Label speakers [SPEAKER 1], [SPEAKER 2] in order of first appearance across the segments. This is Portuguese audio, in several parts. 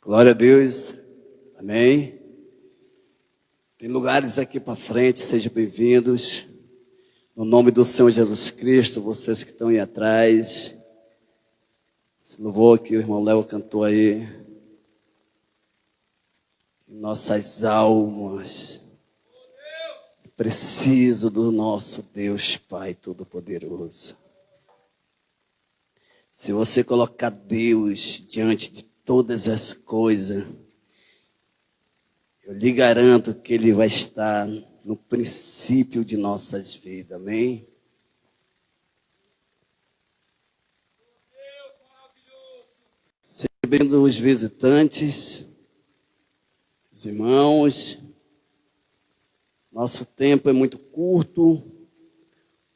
[SPEAKER 1] Glória a Deus. Amém. Tem lugares aqui para frente, sejam bem-vindos. No nome do Senhor Jesus Cristo, vocês que estão aí atrás. Esse louvor que o irmão Léo cantou aí. Nossas almas. Preciso do nosso Deus Pai Todo-Poderoso. Se você colocar Deus diante de todas as coisas, eu lhe garanto que Ele vai estar no princípio de nossas vidas, amém? Recebendo os visitantes, os irmãos, nosso tempo é muito curto,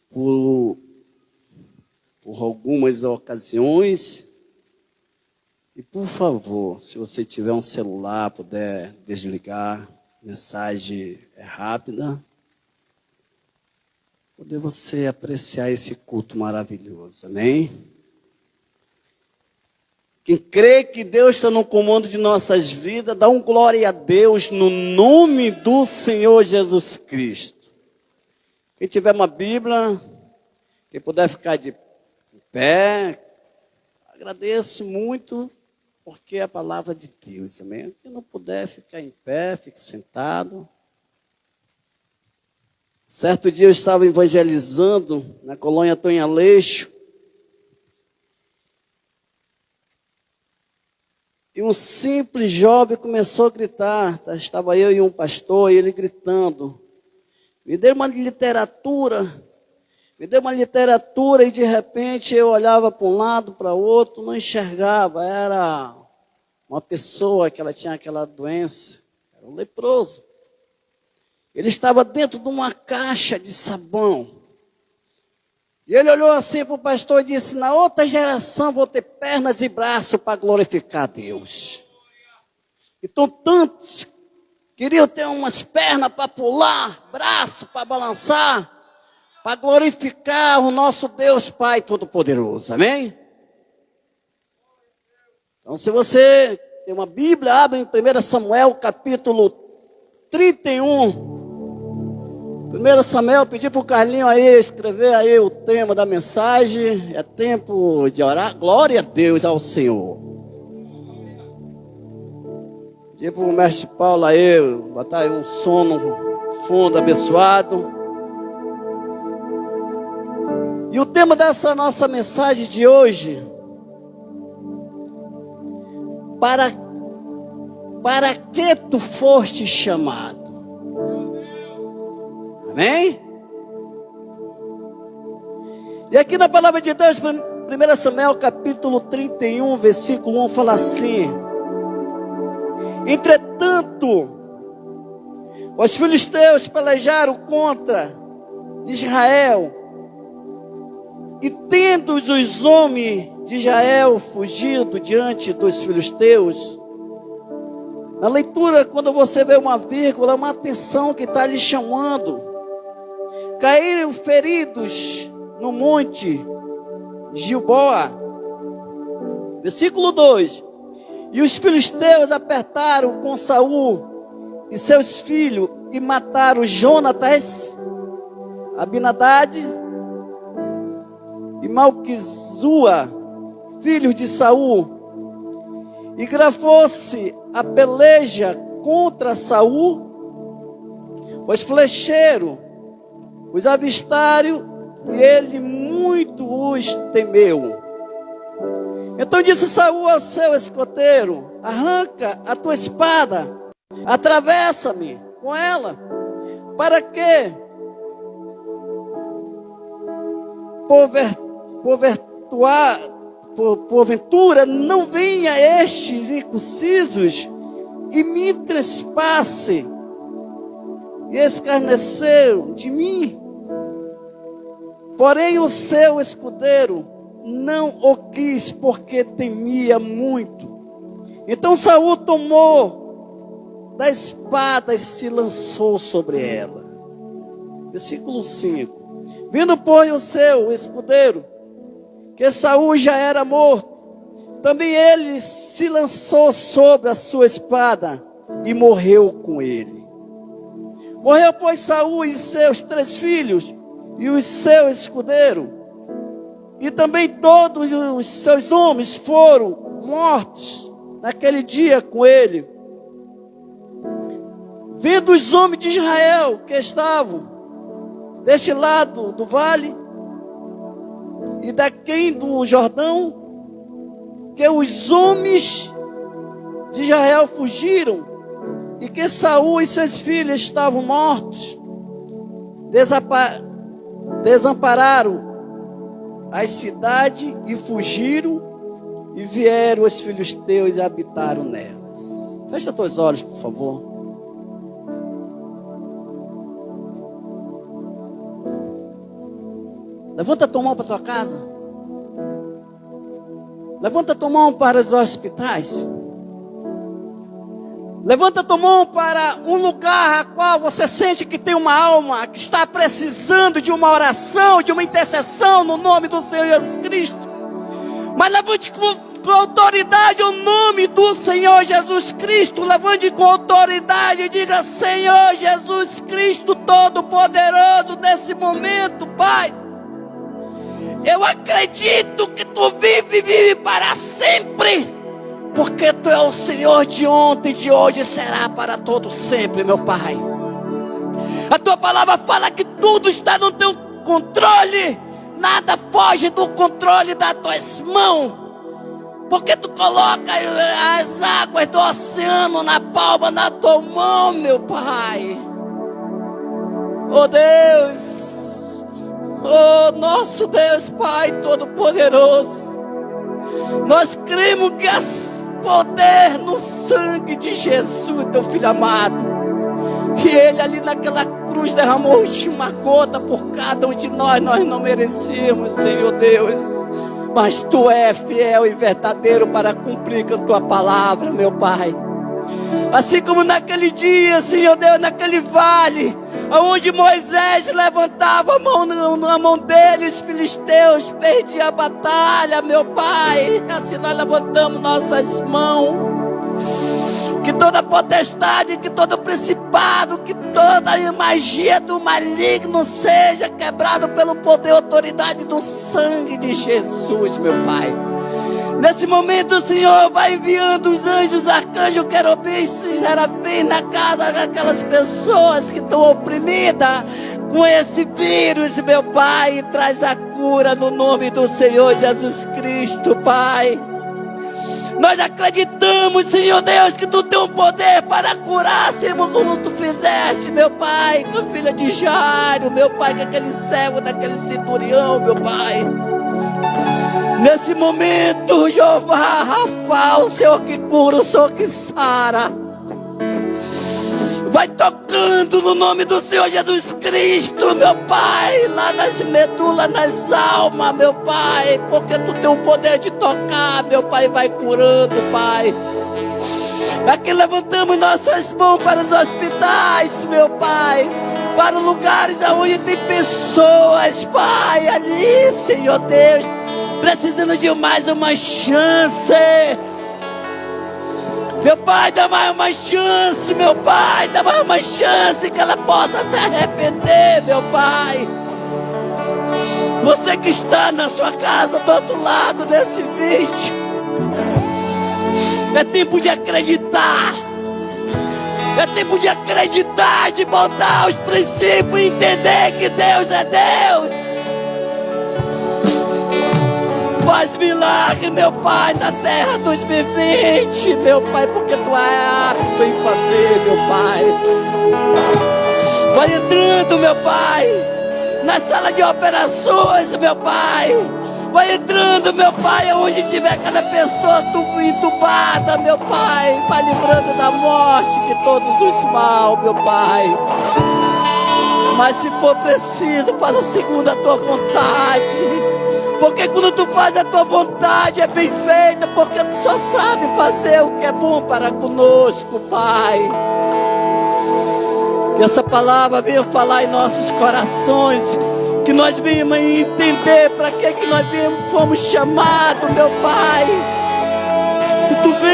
[SPEAKER 1] por algumas ocasiões. E por favor, se você tiver um celular, puder desligar, mensagem é rápida, poder você apreciar esse culto maravilhoso, amém? Quem crê que Deus está no comando de nossas vidas, dá um glória a Deus no nome do Senhor Jesus Cristo. Quem tiver uma Bíblia, quem puder ficar de pé, agradeço muito, porque é a palavra de Deus, amém? Quem não puder ficar em pé, fique sentado. Certo dia eu estava evangelizando na colônia Tonho Aleixo, e um simples jovem começou a gritar. Estava eu e um pastor, e ele gritando: me dê uma literatura. Me deu uma literatura, e de repente eu olhava para um lado, para o outro, não enxergava. Era uma pessoa que ela tinha aquela doença, era um leproso. Ele estava dentro de uma caixa de sabão. E ele olhou assim para o pastor e disse: na outra geração vou ter pernas e braços para glorificar a Deus. Então tantos queriam ter umas pernas para pular, braço para balançar, para glorificar o nosso Deus Pai Todo-Poderoso, amém? Então, se você tem uma Bíblia, abre em 1 Samuel, capítulo 31. 1 Samuel, pedi para o Carlinho aí escrever aí o tema da mensagem. É tempo de orar. Glória a Deus, ao Senhor. Pedi para o mestre Paulo aí, botar aí um som no fundo abençoado. E o tema dessa nossa mensagem de hoje: para que tu foste chamado? Amém? E aqui na palavra de Deus, 1 Samuel capítulo 31, versículo 1, fala assim: entretanto, os filisteus pelejaram contra Israel, e tendo os homens de Israel fugido diante dos filisteus. Na leitura, quando você vê uma vírgula, uma atenção que está lhe chamando. Caíram feridos no monte Gilboa. Versículo 2. E os filisteus apertaram com Saul e seus filhos e mataram Jonatas, Abinadab e Malquizua, filhos de Saul. E gravou-se a peleja contra Saul. Os flecheiros os avistaram, e ele muito os temeu. Então disse Saul ao seu escoteiro: arranca a tua espada, atravessa-me com ela, para que porventura não venha estes incircuncisos e me trespasse e escarneceram de mim. Porém o seu escudeiro não o quis, porque temia muito. Então Saul tomou da espada e se lançou sobre ela. Versículo 5. Vindo, pois, o seu escudeiro, que Saul já era morto, também ele se lançou sobre a sua espada e morreu com ele. Morreu, pois, Saul e seus 3 filhos e o seu escudeiro, e também todos os seus homens foram mortos naquele dia com ele. Vendo os homens de Israel que estavam deste lado do vale e daquém do Jordão, que os homens de Israel fugiram e que Saul e seus filhos estavam mortos, desampararam as cidades e fugiram, e vieram os filhos teus e habitaram nelas. Fecha teus olhos, por favor. Levanta tua mão para tua casa. Levanta tua mão para os hospitais. Levanta tua mão para um lugar a qual você sente que tem uma alma que está precisando de uma oração, de uma intercessão no nome do Senhor Jesus Cristo. Mas levante com autoridade o nome do Senhor Jesus Cristo. Levante com autoridade e diga: Senhor Jesus Cristo Todo-Poderoso, nesse momento, Pai, eu acredito que Tu vive e vive para sempre, porque Tu é o Senhor de ontem, de hoje e será para todo sempre, meu Pai. A Tua palavra fala que tudo está no Teu controle, nada foge do controle das Tuas mãos, porque Tu coloca as águas do oceano na palma da Tua mão, meu Pai. Oh Deus, oh nosso Deus, Pai Todo-Poderoso, nós cremos que há poder no sangue de Jesus, Teu Filho amado, que Ele ali naquela cruz derramou a última gota por cada um de nós. Nós não merecíamos, Senhor Deus, mas Tu é fiel e verdadeiro para cumprir com a Tua palavra, meu Pai. Assim como naquele dia, Senhor Deus, naquele vale, onde Moisés levantava a mão na mão dele, os filisteus perdiam a batalha, meu Pai. Assim nós levantamos nossas mãos, que toda potestade, que todo principado, que toda magia do maligno seja quebrado pelo poder e autoridade do sangue de Jesus, meu Pai. Nesse momento o Senhor vai enviando os anjos, arcanjos, querubins, serafins na casa daquelas pessoas que estão oprimidas com esse vírus, meu Pai, e traz a cura no nome do Senhor Jesus Cristo, Pai. Nós acreditamos, Senhor Deus, que Tu tem um poder para curar, Senhor, como Tu fizeste, meu Pai, com a filha de Jairo, meu Pai, com aquele cego daquele centurião, meu Pai. Nesse momento, Jeová Rafa, o Senhor que cura, o Senhor que sara, vai tocando no nome do Senhor Jesus Cristo, meu Pai, lá nas medulas, nas almas, meu Pai, porque Tu tem o poder de tocar, meu Pai, vai curando, Pai. Aqui levantamos nossas mãos para os hospitais, meu Pai, para lugares onde tem pessoas, Pai, ali, Senhor Deus, precisando de mais uma chance. Meu Pai, dá mais uma chance, meu Pai, dá mais uma chance que ela possa se arrepender, meu Pai. Você que está na sua casa do outro lado desse vídeo, é tempo de acreditar. É tempo de acreditar, de voltar aos princípios e entender que Deus é Deus. Faz milagre, meu Pai, na terra 2020, meu Pai, porque Tu é apto em fazer, meu Pai. Vai entrando, meu Pai, na sala de operações, meu Pai. Vai entrando, meu Pai, onde tiver cada pessoa entubada, meu Pai. Vai livrando da morte de todos os mal, meu Pai. Mas se for preciso, faça segundo a Tua vontade. Porque quando Tu faz a Tua vontade é bem feita, porque Tu só sabe fazer o que é bom para conosco, Pai. Que essa palavra venha falar em nossos corações, que nós venhamos entender para que nós fomos chamados, meu Pai.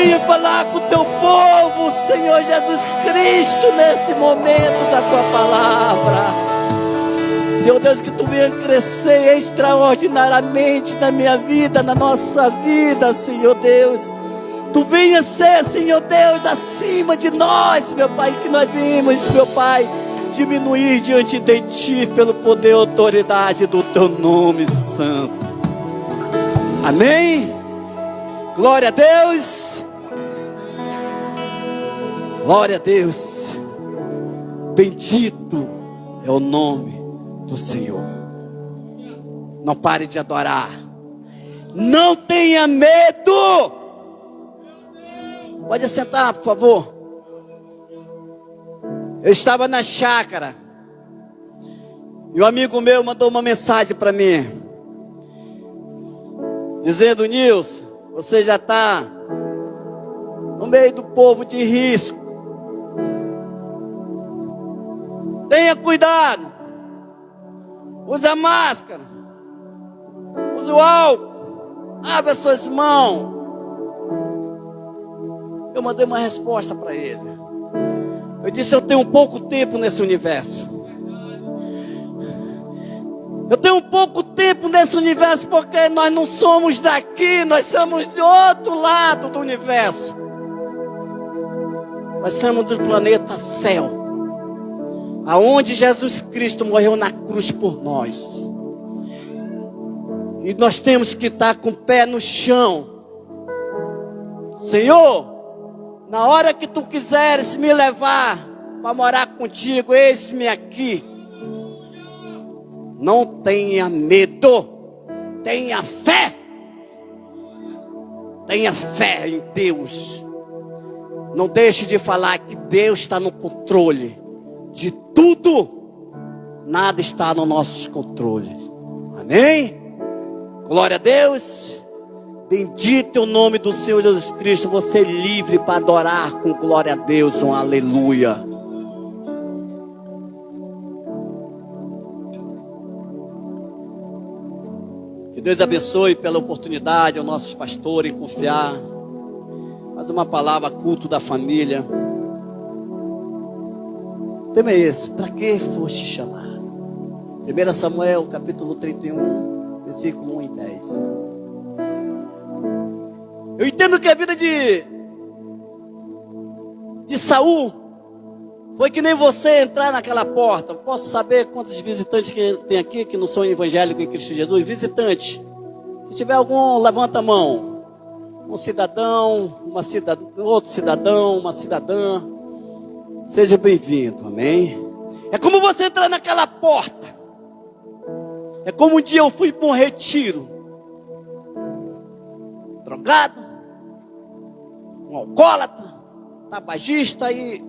[SPEAKER 1] Venha falar com o teu povo, Senhor Jesus Cristo, nesse momento da tua palavra. Senhor Deus, que tu venha crescer extraordinariamente na minha vida, na nossa vida, Senhor Deus. Tu venha ser, Senhor Deus, acima de nós, meu Pai, que nós vimos, meu Pai, diminuir diante de Ti pelo poder e autoridade do Teu nome santo. Amém? Glória a Deus. Glória a Deus. Bendito é o nome do Senhor. Não pare de adorar. Não tenha medo. Pode sentar, por favor. Eu estava na chácara e um amigo meu mandou uma mensagem para mim, dizendo: Nilson, você já está no meio do povo de risco. Tenha cuidado. Usa máscara. Usa o álcool. Abre as suas mãos. Eu mandei uma resposta para ele. Eu disse: eu tenho pouco tempo nesse universo. Eu tenho pouco tempo nesse universo porque nós não somos daqui, nós somos de outro lado do universo. Nós estamos do planeta céu, aonde Jesus Cristo morreu na cruz por nós. E nós temos que estar com o pé no chão. Senhor, na hora que tu quiseres me levar para morar contigo, eis-me aqui. Não tenha medo, tenha fé. Tenha fé em Deus. Não deixe de falar que Deus está no controle de tudo. Nada está no nosso controle. Amém? Glória a Deus. Bendito é o nome do Senhor Jesus Cristo. Você é livre para adorar com glória a Deus. Um aleluia. Que Deus abençoe pela oportunidade aos nossos pastores em confiar. Mais uma palavra, culto da família. O tema é esse: para que foste chamado? 1 Samuel capítulo 31, versículo 1 e 10. Eu entendo que a vida de Saul foi que nem você entrar naquela porta. Posso saber quantos visitantes que tem aqui que não são evangélicos em Cristo Jesus? Visitante. Se tiver algum, levanta a mão. Um cidadão, outro cidadão, uma cidadã. Seja bem-vindo, amém? É como você entrar naquela porta. É como um dia eu fui para um retiro. Drogado, um alcoólatra, tabagista e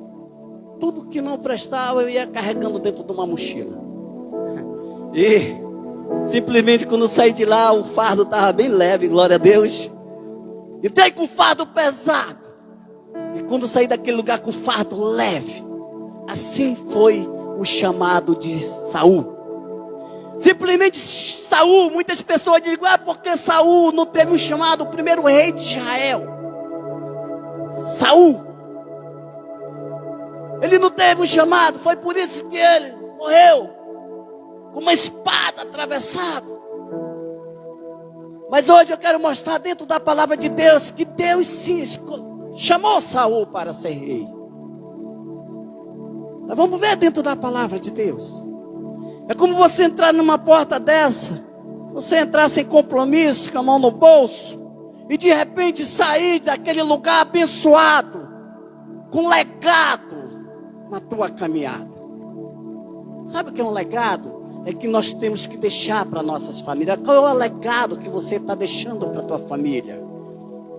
[SPEAKER 1] tudo que não prestava eu ia carregando dentro de uma mochila. E simplesmente quando eu saí de lá, o fardo estava bem leve, glória a Deus. Entrei com o fardo pesado. E quando saí daquele lugar com o fardo leve, assim foi o chamado de Saul. Simplesmente Saul, muitas pessoas dizem: porque Saul não teve um chamado, o primeiro rei de Israel. Saul, ele não teve um chamado, foi por isso que ele morreu com uma espada atravessada. Mas hoje eu quero mostrar dentro da palavra de Deus que Deus sim chamou Saul para ser rei. Nós vamos ver dentro da palavra de Deus. É como você entrar numa porta dessa, você entrar sem compromisso, com a mão no bolso, e de repente sair daquele lugar abençoado, com legado na tua caminhada. Sabe o que é um legado? É que nós temos que deixar para nossas famílias. Qual é o legado que você está deixando para a tua família?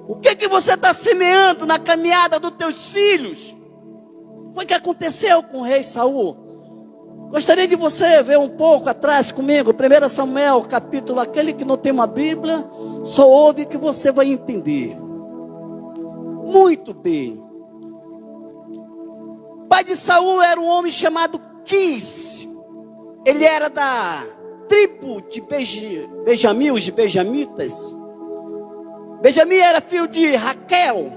[SPEAKER 1] O que você está semeando na caminhada dos teus filhos? Foi o que aconteceu com o rei Saul. Gostaria de você ver um pouco atrás comigo, 1 Samuel, capítulo, aquele que não tem uma Bíblia, só ouve que você vai entender. Muito bem. O pai de Saul era um homem chamado Quis. Ele era da tribo de Benjamim, os benjamitas. Benjamim era filho de Raquel.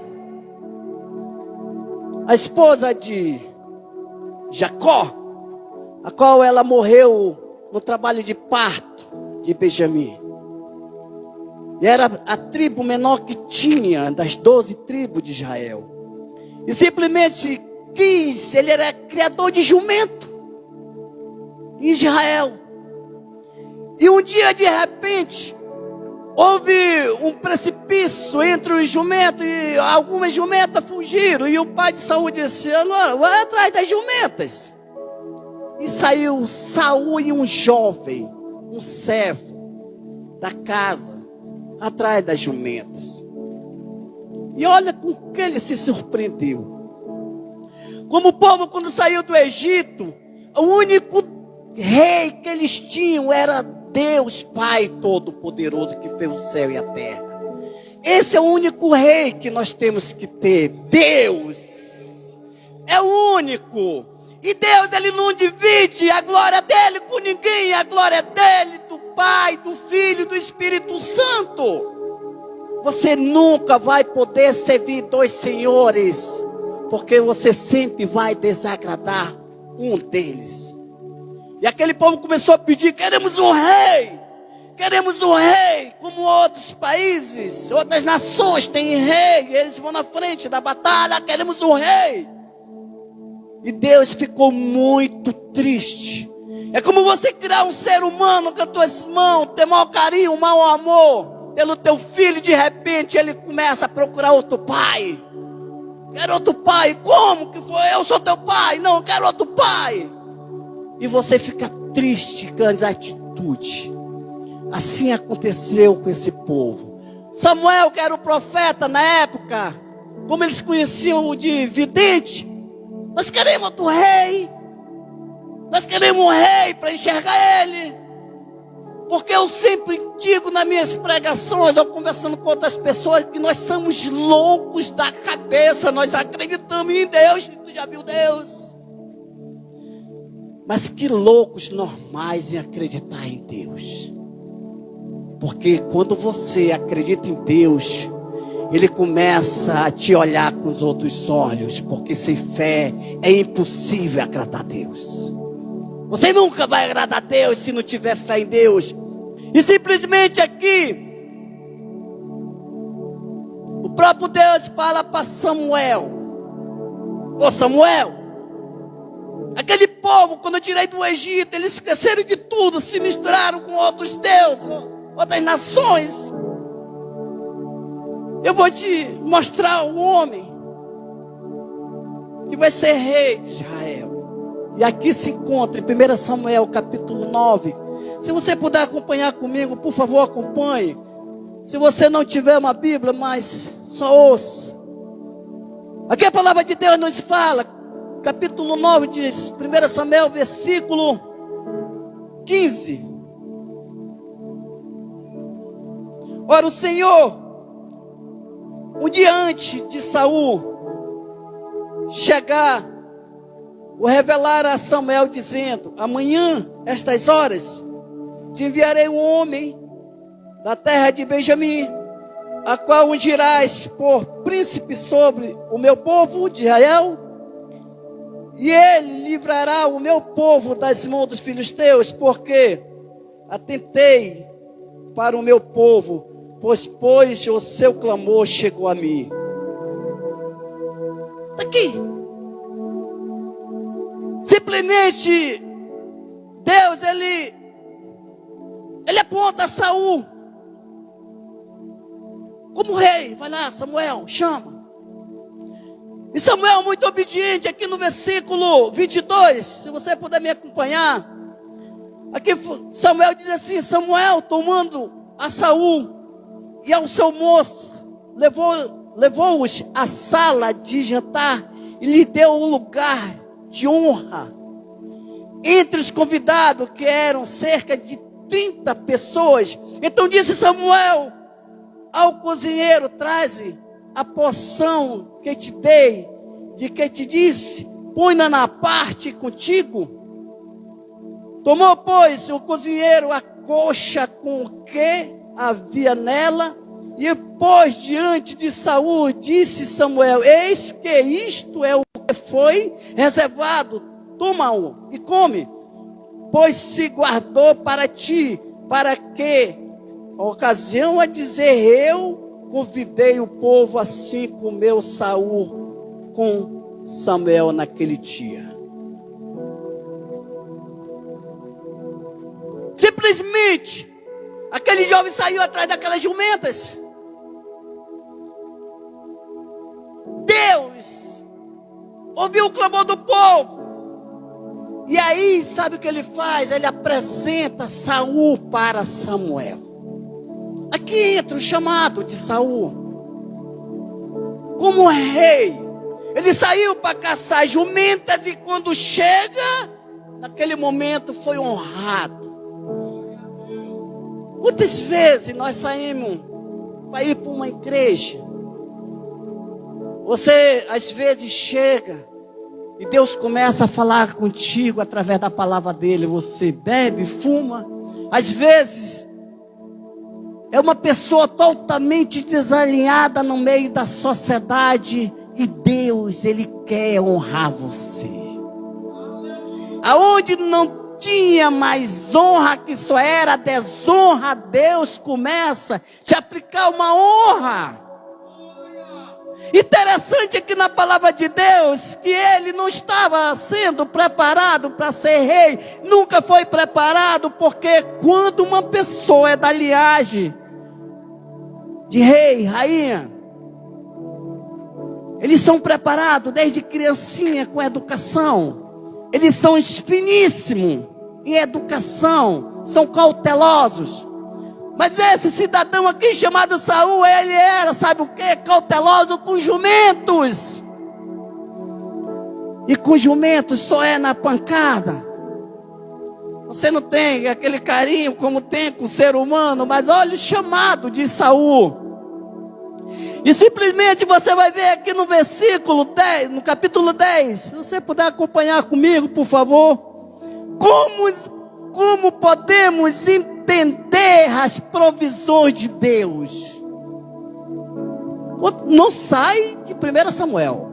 [SPEAKER 1] a esposa de Jacó, a qual ela morreu no trabalho de parto de Benjamim. E era a tribo menor que tinha das 12 tribos de Israel. E simplesmente ele era criador de jumento em Israel. E um dia, de repente, houve um precipício entre os jumentos e algumas jumentas fugiram. E o pai de Saul disse: agora vai atrás das jumentas. E saiu Saul e um jovem, um servo da casa, atrás das jumentas. E olha com que ele se surpreendeu. Como o povo, quando saiu do Egito, o único rei que eles tinham era Deus Pai Todo-Poderoso, que fez o céu e a terra. Esse é o único rei que nós temos que ter. Deus é o único. E Deus, ele não divide a glória dele com ninguém. A glória dele, do Pai, do Filho e do Espírito Santo. Você nunca vai poder servir dois senhores, porque você sempre vai desagradar um deles. E aquele povo começou a pedir: queremos um rei. Queremos um rei, como outros países, outras nações têm rei. Eles vão na frente da batalha: queremos um rei. E Deus ficou muito triste. É como você criar um ser humano com as tuas mãos, ter mau carinho, mau amor pelo teu filho, de repente ele começa a procurar outro pai. Quero outro pai. Como que foi? Eu sou teu pai. Não, quero outro pai. E você fica triste com as atitudes. Assim aconteceu com esse povo. Samuel, que era o profeta na época, como eles conheciam de vidente: nós queremos outro rei. Nós queremos um rei para enxergar ele. Porque eu sempre digo nas minhas pregações, eu conversando com outras pessoas, que nós somos loucos da cabeça. Nós acreditamos em Deus. Tu já viu Deus? Mas que loucos normais em acreditar em Deus. Porque quando você acredita em Deus, Ele começa a te olhar com os outros olhos. Porque sem fé é impossível agradar a Deus. Você nunca vai agradar a Deus se não tiver fé em Deus. E simplesmente aqui, o próprio Deus fala para Samuel: ô Samuel, aquele povo, quando eu tirei do Egito, eles esqueceram de tudo, se misturaram com outros deuses, outras nações. Eu vou te mostrar o homem que vai ser rei de Israel. E aqui se encontra em 1 Samuel capítulo 9. Se você puder acompanhar comigo, por favor, acompanhe. Se você não tiver uma Bíblia, mas só ouça. Aqui a palavra de Deus nos fala, capítulo 9 diz, 1 Samuel, versículo 15. Ora, o Senhor, um dia antes de Saul chegar, o revelar a Samuel dizendo: amanhã, estas horas, te enviarei um homem da terra de Benjamim, a qual ungirás por príncipe sobre o meu povo de Israel, e ele livrará o meu povo das mãos dos filisteus, porque atentei para o meu povo, pois o seu clamor chegou a mim. Está aqui. Simplesmente Deus, ele aponta a Saul como rei. Vai lá, Samuel, chama. E Samuel, muito obediente, aqui no versículo 22, se você puder me acompanhar. Aqui Samuel diz assim: Samuel, tomando a Saul e ao seu moço, levou-os à sala de jantar e lhe deu um lugar de honra entre os convidados, que eram cerca de 30 pessoas. Então disse Samuel ao cozinheiro: traze a porção que te dei, de que te disse, põe-na na parte contigo. Tomou, pois, o cozinheiro a coxa com o que havia nela, e pôs diante de Saul. Disse Samuel: eis que isto é o foi reservado. Toma-o e come, pois se guardou para ti, para que, a ocasião a dizer, eu convidei o povo, assim comeu Saul com Samuel naquele dia. Simplesmente, aquele jovem saiu atrás daquelas jumentas. Deus ouviu o clamor do povo. E aí, sabe o que ele faz? Ele apresenta Saul para Samuel. Aqui entra o chamado de Saul. Como rei, ele saiu para caçar jumentas e quando chega, naquele momento foi honrado. Quantas vezes nós saímos para ir para uma igreja? Você às vezes chega e Deus começa a falar contigo através da palavra dele. Você bebe, fuma. Às vezes é uma pessoa totalmente desalinhada no meio da sociedade e Deus, ele quer honrar você. Aonde não tinha mais honra, que só era desonra, Deus começa a te aplicar uma honra. Interessante aqui na palavra de Deus, que ele não estava sendo preparado para ser rei, nunca foi preparado, porque quando uma pessoa é da linhagem de rei, rainha, eles são preparados desde criancinha com educação, eles são finíssimos em educação, são cautelosos. Mas esse cidadão aqui chamado Saul, ele era, sabe o que? Cauteloso com jumentos. E com jumentos só é na pancada. Você não tem aquele carinho como tem com o ser humano, mas olha o chamado de Saul. E simplesmente você vai ver aqui no versículo 10, no capítulo 10, se você puder acompanhar comigo, por favor. Como podemos entender as provisões de Deus? Não sai de 1 Samuel.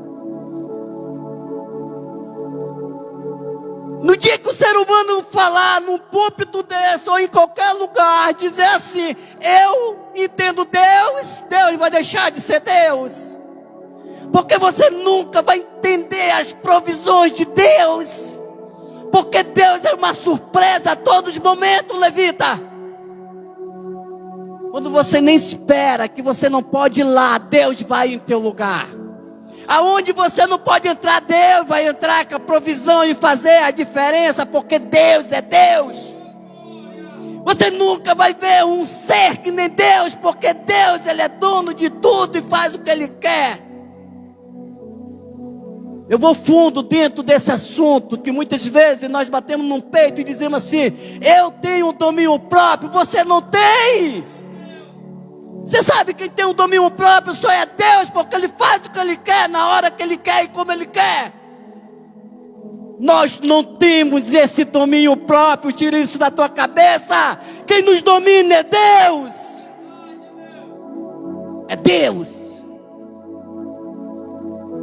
[SPEAKER 1] No dia que o ser humano falar num púlpito desse ou em qualquer lugar, dizer assim, eu entendo Deus, Deus vai deixar de ser Deus. Porque você nunca vai entender as provisões de Deus. Porque Deus é uma surpresa a todos os momentos, levita. Quando você nem espera, que você não pode ir lá, Deus vai em teu lugar. Aonde você não pode entrar, Deus vai entrar com a provisão e fazer a diferença, porque Deus é Deus. Você nunca vai ver um ser que nem Deus, porque Deus, ele é dono de tudo e faz o que ele quer. Eu vou fundo dentro desse assunto, que muitas vezes nós batemos no peito e dizemos assim, eu tenho um domínio próprio, você não tem. Você sabe quem tem um domínio próprio só é Deus, porque ele faz o que ele quer, na hora que ele quer e como ele quer. Nós não temos esse domínio próprio, tira isso da tua cabeça. Quem nos domina é Deus. É Deus.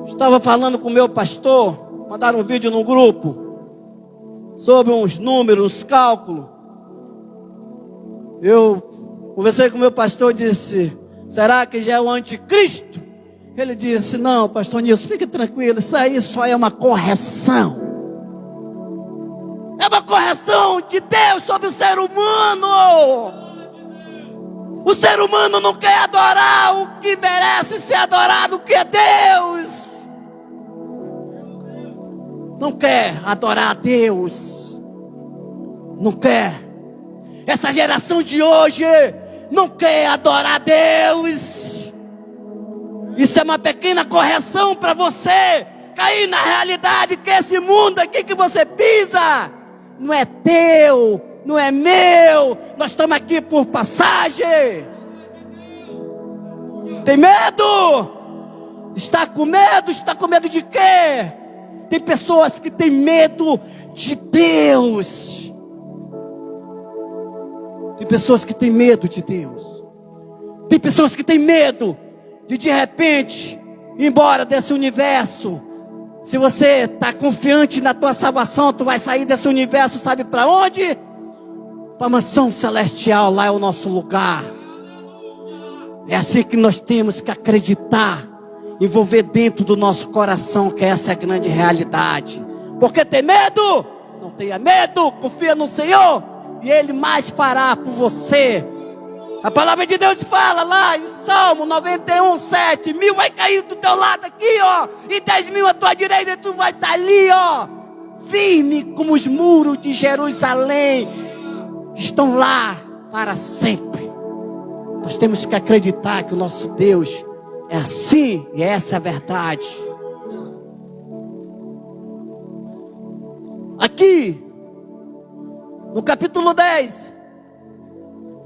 [SPEAKER 1] Estava falando com o meu pastor, mandaram um vídeo no grupo, sobre uns números, uns cálculos. Eu conversei com o meu pastor e disse, será que já é o anticristo? Ele disse, não, pastor Nilson, fique tranquilo, isso aí só é uma correção. É uma correção de Deus sobre o ser humano. O ser humano não quer adorar o que merece ser adorado, que é Deus. Não quer adorar a Deus. Não quer. Essa geração de hoje não quer adorar a Deus. Isso é uma pequena correção para você cair na realidade que esse mundo aqui que você pisa não é teu, não é meu. Nós estamos aqui por passagem. Tem medo? Está com medo? Está com medo de quê? Tem pessoas que têm medo de Deus. Tem pessoas que têm medo de Deus. Tem pessoas que têm medo de repente ir embora desse universo, Se você está confiante na tua salvação, tu vai sair desse universo, sabe para onde? Para a mansão celestial, lá é o nosso lugar. É assim que nós temos que acreditar, envolver dentro do nosso coração, que essa é a grande realidade. Porque tem medo? Não tenha medo, confia no Senhor e Ele mais fará por você. A palavra de Deus fala lá em Salmo 91:7, 1000 vai cair do teu lado aqui, ó, e 10.000 à tua direita, e tu vai estar ali, ó, firme como os muros de Jerusalém, estão lá para sempre. Nós temos que acreditar que o nosso Deus é assim, e essa é a verdade. Aqui, no capítulo 10,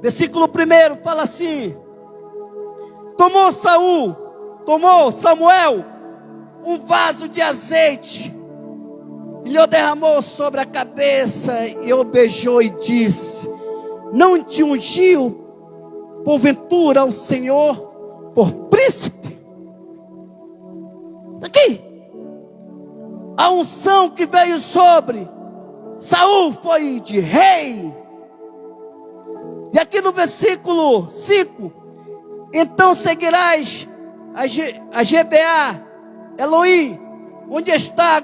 [SPEAKER 1] versículo 1, fala assim: tomou Samuel um vaso de azeite, e lhe derramou sobre a cabeça, e o beijou e disse: não te ungiu porventura o Senhor por príncipe? Aqui, a unção que veio sobre Saul foi de rei. E aqui no versículo 5, então seguirás a Gibeá, Elohim, onde está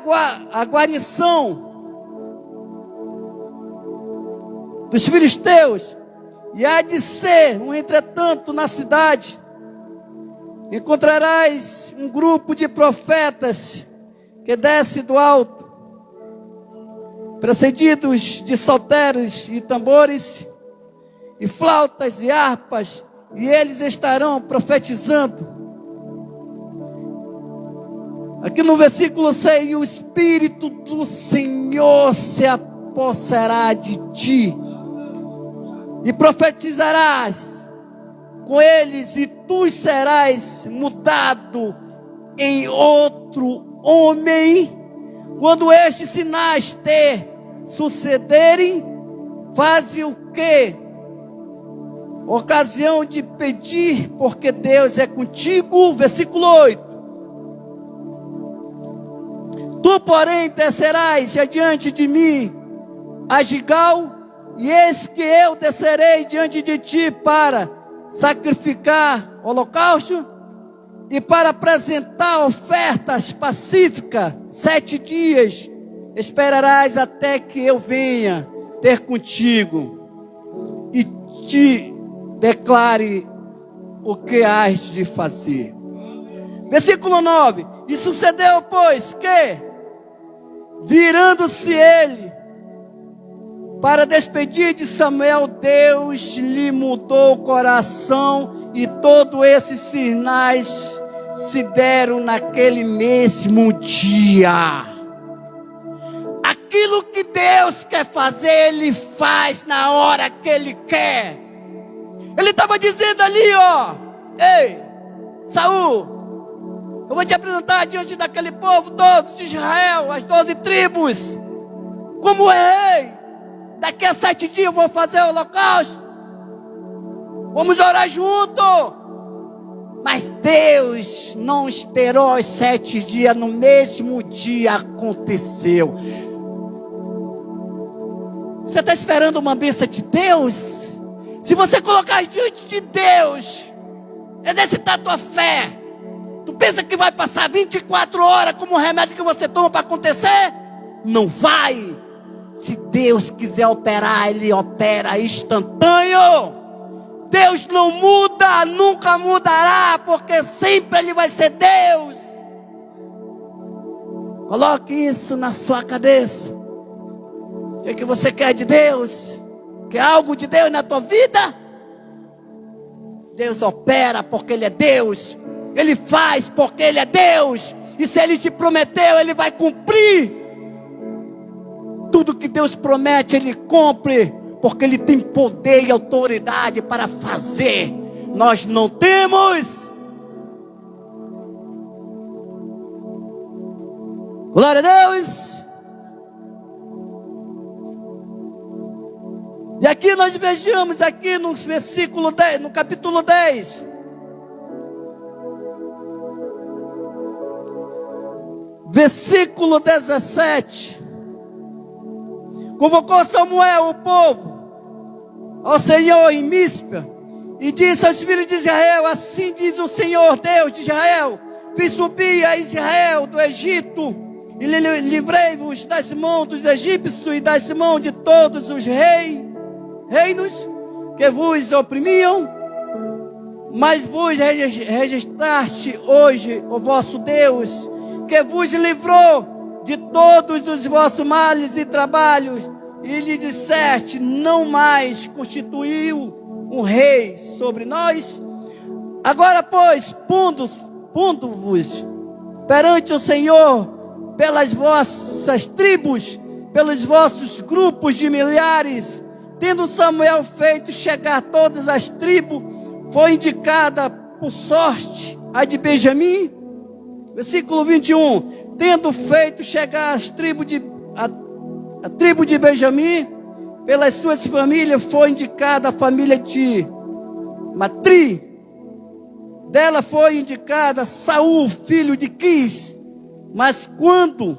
[SPEAKER 1] a guarnição dos filisteus, e há de ser, entretanto, na cidade, encontrarás um grupo de profetas que desce do alto, precedidos de saltérios e tambores, e flautas e harpas, e eles estarão profetizando. Aqui no versículo 6, o Espírito do Senhor se apossará de ti, e profetizarás com eles, e tu serás mudado em outro homem. Quando estes sinais te sucederem, faze o que? Ocasião de pedir, porque Deus é contigo. Versículo 8. Tu, porém, descerás adiante de mim a Gigal, e eis que eu descerei diante de ti para sacrificar holocausto e para apresentar ofertas pacíficas. 7 dias esperarás até que eu venha ter contigo e te declare o que hás de fazer. Versículo 9. E sucedeu, pois, que, virando-se ele para despedir de Samuel, Deus lhe mudou o coração, e todos esses sinais se deram naquele mesmo dia. Aquilo que Deus quer fazer, Ele faz na hora que Ele quer. Ele estava dizendo ali, ó: ei, Saul, eu vou te apresentar diante daquele povo todo de Israel, as 12 tribos, como rei. Daqui a 7 dias eu vou fazer o holocausto. Vamos orar junto. Mas Deus não esperou os 7 dias, no mesmo dia aconteceu. Você está esperando uma bênção de Deus? Se você colocar diante de Deus, exercitar a tua fé, tu pensa que vai passar 24 horas como o remédio que você toma para acontecer? Não vai. Se Deus quiser operar, Ele opera instantâneo. Deus não muda, nunca mudará, porque sempre Ele vai ser Deus. Coloque isso na sua cabeça. O que você quer de Deus? Quer algo de Deus na tua vida? Deus opera porque Ele é Deus. Ele faz porque Ele é Deus. E se Ele te prometeu, Ele vai cumprir. Tudo que Deus promete, Ele cumpre, porque Ele tem poder e autoridade para fazer. Nós não temos. Glória a Deus. E aqui nós vejamos, aqui no versículo 10, no capítulo 10. versículo 17. Convocou Samuel, o povo, ao Senhor em Mispa, e disse aos filhos de Israel: assim diz o Senhor Deus de Israel: fiz subir a Israel do Egito, e livrei-vos das mãos dos egípcios e das mãos de todos os reinos que vos oprimiam. Mas vos registraste hoje o vosso Deus, que vos livrou de todos os vossos males e trabalhos, e lhe disseste: não mais constituiu um rei sobre nós. Agora, pois, pondo-vos perante o Senhor pelas vossas tribos, pelos vossos grupos de milhares. Tendo Samuel feito chegar todas as tribos, foi indicada por sorte a de Benjamim. Versículo 21. Tendo feito chegar as tribos a tribo de Benjamim, pelas suas famílias, foi indicada a família de Matri. Dela foi indicada Saul, filho de Quis. Mas quando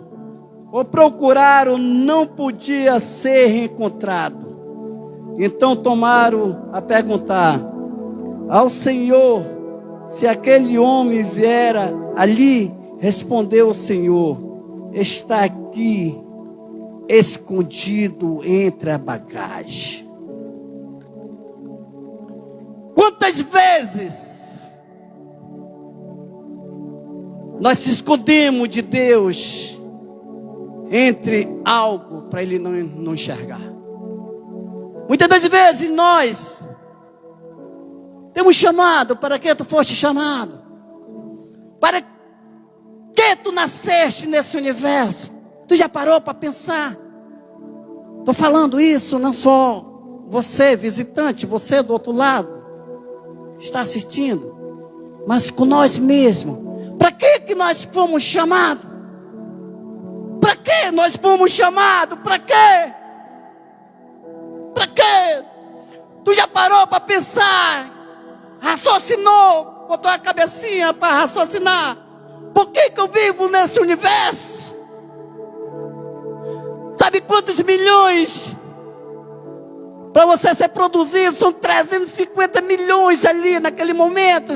[SPEAKER 1] o procuraram, não podia ser encontrado. Então tomaram a perguntar ao Senhor se aquele homem viera ali. Respondeu o Senhor: está aqui, escondido entre a bagagem. Quantas vezes nós se escondemos de Deus entre algo para Ele não enxergar? Muitas das vezes nós temos chamado. Para que tu foste chamado? Para que tu nasceste nesse universo? Tu já parou para pensar? Estou falando isso não só você, visitante, você do outro lado, está assistindo, mas com nós mesmos. Para que nós fomos chamados? Para que nós fomos chamados? Para quê? Para quê? Tu já parou para pensar? Raciocinou? Botou a cabecinha para raciocinar? Por que eu vivo nesse universo? Sabe quantos milhões para você ser produzido? São 350 milhões ali naquele momento.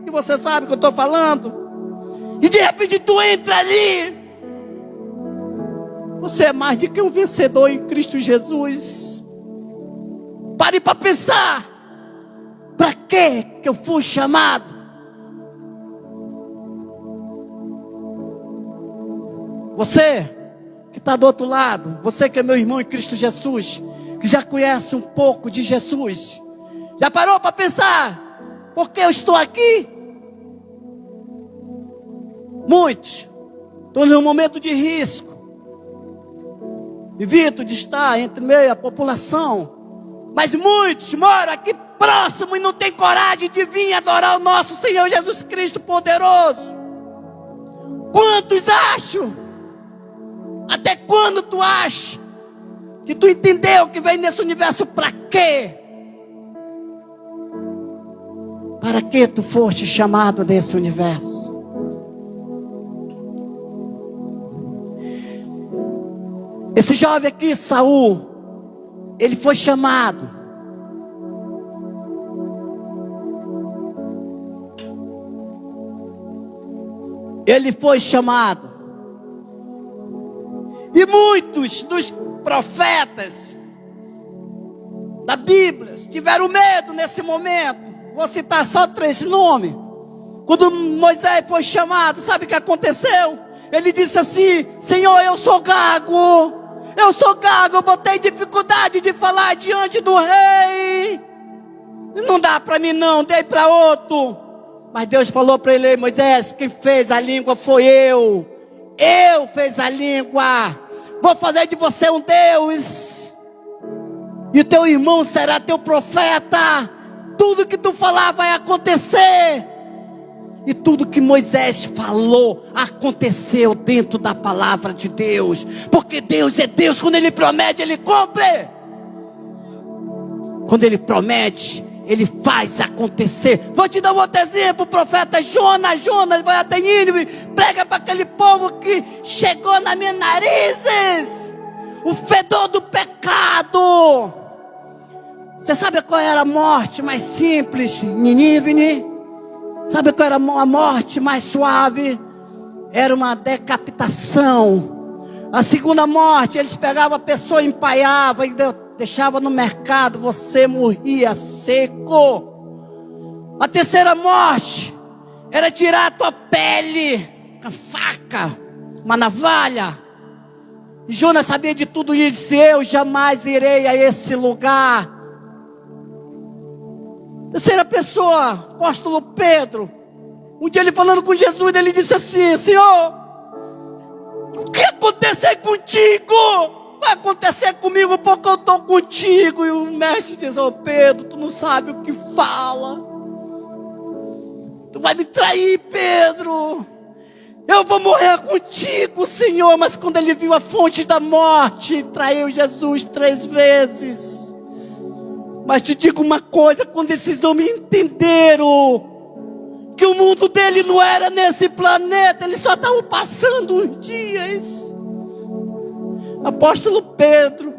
[SPEAKER 1] E você sabe o que eu estou falando? E de repente tu entra ali. Você é mais do que um vencedor em Cristo Jesus. Pare para pensar. Para que eu fui chamado? Você que está do outro lado, você que é meu irmão em Cristo Jesus, que já conhece um pouco de Jesus, já parou para pensar? Por que eu estou aqui? Muitos estão num momento de risco, evito de estar entre meio à população, mas muitos moram aqui próximo e não tem coragem de vir adorar o nosso Senhor Jesus Cristo poderoso. Quantos acham? Até quando tu acha que tu entendeu que vem nesse universo para quê? Para que tu foste chamado nesse universo? Esse jovem aqui, Saul, ele foi chamado. Ele foi chamado. E muitos dos profetas da Bíblia tiveram medo nesse momento. Vou citar só 3 nomes. Quando Moisés foi chamado, sabe o que aconteceu? Ele disse assim: Senhor, eu sou gago. Eu sou gago, eu vou ter dificuldade de falar diante do rei. Não dá para mim não, dei para outro. Mas Deus falou para ele: Moisés, quem fez a língua foi eu. Eu fiz a língua. Vou fazer de você um Deus. E teu irmão será teu profeta. Tudo que tu falar vai acontecer. E tudo que Moisés falou aconteceu dentro da palavra de Deus. Porque Deus é Deus. Quando Ele promete, Ele cumpre. Quando Ele promete, Ele faz acontecer. Vou te dar um outro exemplo, o profeta Jonas. Jonas vai até Nínive, prega para aquele povo que chegou nas minhas narizes o fedor do pecado. Você sabe qual era a morte mais simples em Nínive? Sabe qual era a morte mais suave? Era uma decapitação. A segunda morte, eles pegavam a pessoa, empaiavam e deixavam no mercado, você morria seco. A terceira morte era tirar a tua pele com a faca, uma navalha. E Jonas sabia de tudo isso, disse: eu jamais irei a esse lugar. Terceira pessoa, apóstolo Pedro. Um dia ele falando com Jesus, ele disse assim: Senhor, o que acontecer contigo? Vai acontecer comigo porque eu estou contigo. E o mestre diz: ô Pedro, tu não sabe o que fala. Tu vai me trair, Pedro. Eu vou morrer contigo, Senhor. Mas quando ele viu a fonte da morte, traiu Jesus 3 vezes. Mas te digo uma coisa, quando esses homens entenderam que o mundo dele não era nesse planeta, eles só estavam passando uns dias. Apóstolo Pedro,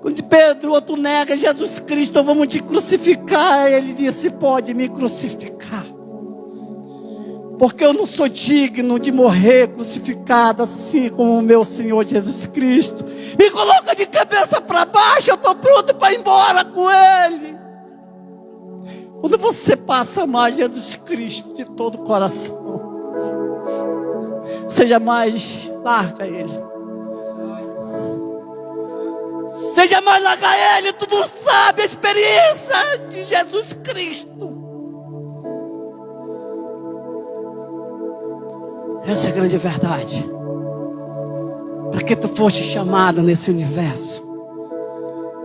[SPEAKER 1] quando Pedro, outro nega Jesus Cristo, vamos te crucificar. Ele disse: pode me crucificar, porque eu não sou digno de morrer crucificado assim como o meu Senhor Jesus Cristo. Me coloca de cabeça para baixo, eu estou pronto para ir embora com Ele. Quando você passa a amar Jesus Cristo de todo o coração, você jamais larga Ele. Você jamais larga Ele. Tu não sabe a experiência de Jesus Cristo. Essa é a grande verdade. Para que tu foste chamado nesse universo?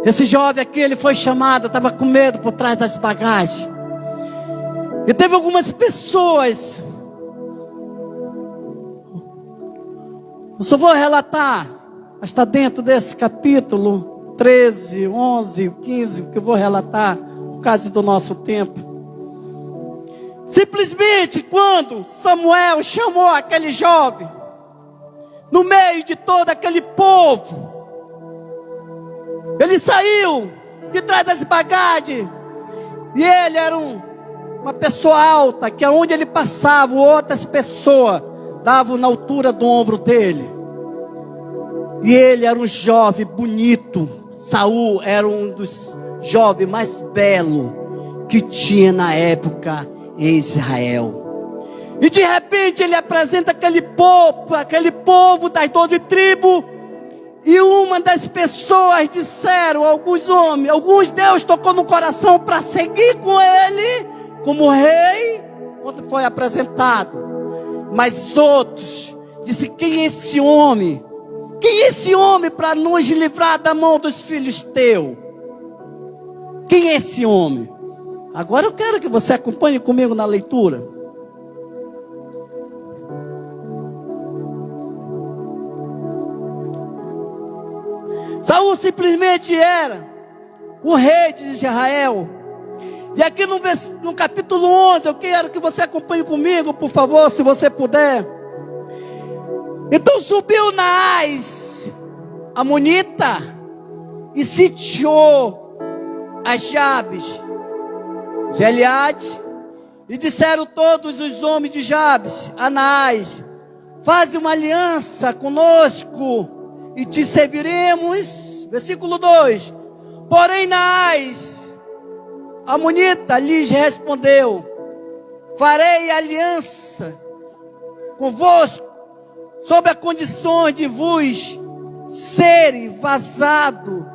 [SPEAKER 1] Esse jovem aqui, ele foi chamado, estava com medo por trás das bagagens. E teve algumas pessoas. Eu só vou relatar, mas está dentro desse capítulo 13, 11, 15, que eu vou relatar, por causa do nosso tempo. Simplesmente quando Samuel chamou aquele jovem, no meio de todo aquele povo, ele saiu de trás das bagagens, e ele era uma pessoa alta, que aonde ele passava, outras pessoas davam na altura do ombro dele. E ele era um jovem bonito. Saul era um dos jovens mais belos que tinha na época em Israel. E de repente ele apresenta aquele povo das 12 tribos. E uma das pessoas disseram, alguns homens, alguns Deus tocou no coração para seguir com ele como rei, quando foi apresentado. Mas outros disseram: quem é esse homem? Quem é esse homem para nos livrar da mão dos filhos teus? Quem é esse homem? Agora eu quero que você acompanhe comigo na leitura. Saul simplesmente era o rei de Israel. E aqui no capítulo 11, eu quero que você acompanhe comigo, por favor, se você puder. Então subiu Naás, amonita, e sitiou a Jabes, Gileade, e disseram todos os homens de Jabes a Naás: faze uma aliança conosco e te serviremos. Versículo 2. Porém Naás, amonita, lhes respondeu: farei aliança convosco sob a condição de vos serem vazado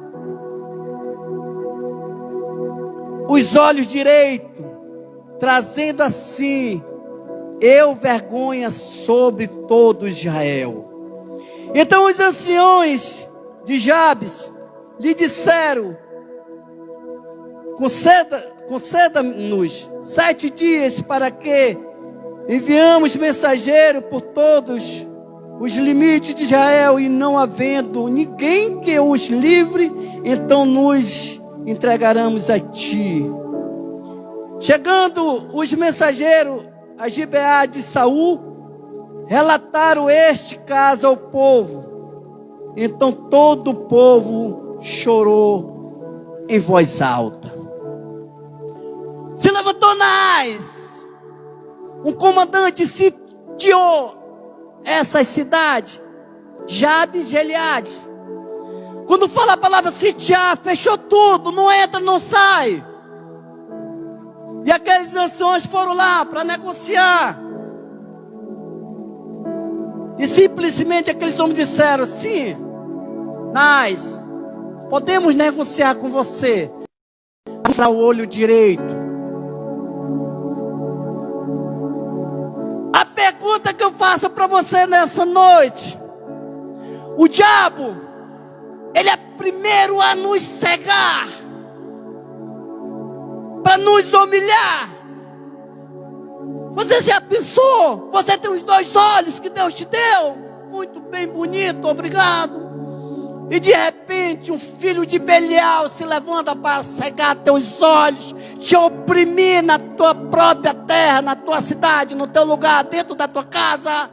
[SPEAKER 1] os olhos direitos, trazendo assim eu vergonha sobre todo Israel. Então os anciões de Jabes lhe disseram: conceda-nos 7 dias para que enviamos mensageiro por todos os limites de Israel, e não havendo ninguém que os livre, então nos entregaremos a ti. Chegando os mensageiros a Gibeá de Saul, relataram este caso ao povo. Então todo o povo chorou em voz alta. Se levantou Naás, um comandante, sitiou essas cidades, Jabes, Gileade. Quando fala a palavra sitiar, fechou tudo, não entra, não sai. E aqueles anciões foram lá para negociar. E simplesmente aqueles homens disseram: sim, nós podemos negociar com você. Para o olho direito. A pergunta que eu faço para você nessa noite: o diabo, ele é primeiro a nos cegar, para nos humilhar. Você já pensou? Você tem os 2 olhos que Deus te deu, muito bem, bonito, obrigado. E de repente um filho de Belial se levanta para cegar teus olhos, te oprimir na tua própria terra, na tua cidade, no teu lugar, dentro da tua casa.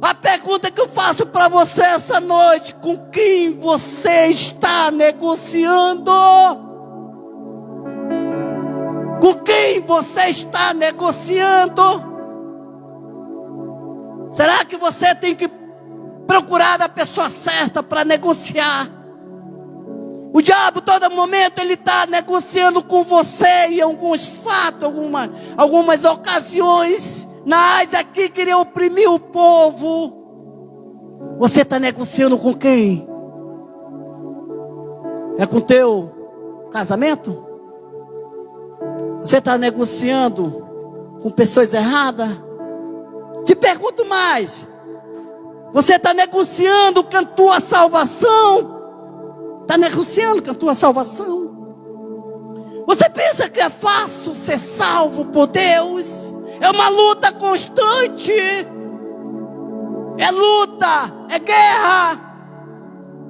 [SPEAKER 1] A pergunta que eu faço para você essa noite: com quem você está negociando? Com quem você está negociando? Será que você tem que procurar a pessoa certa para negociar? O diabo, todo momento, ele está negociando com você em alguns fatos, algumas ocasiões. Naás aqui queria oprimir o povo. Você está negociando com quem? É com teu casamento? Você está negociando com pessoas erradas? Te pergunto mais: você está negociando com a tua salvação? Está negociando com a tua salvação? Você pensa que é fácil ser salvo por Deus? É uma luta constante. É luta, é guerra.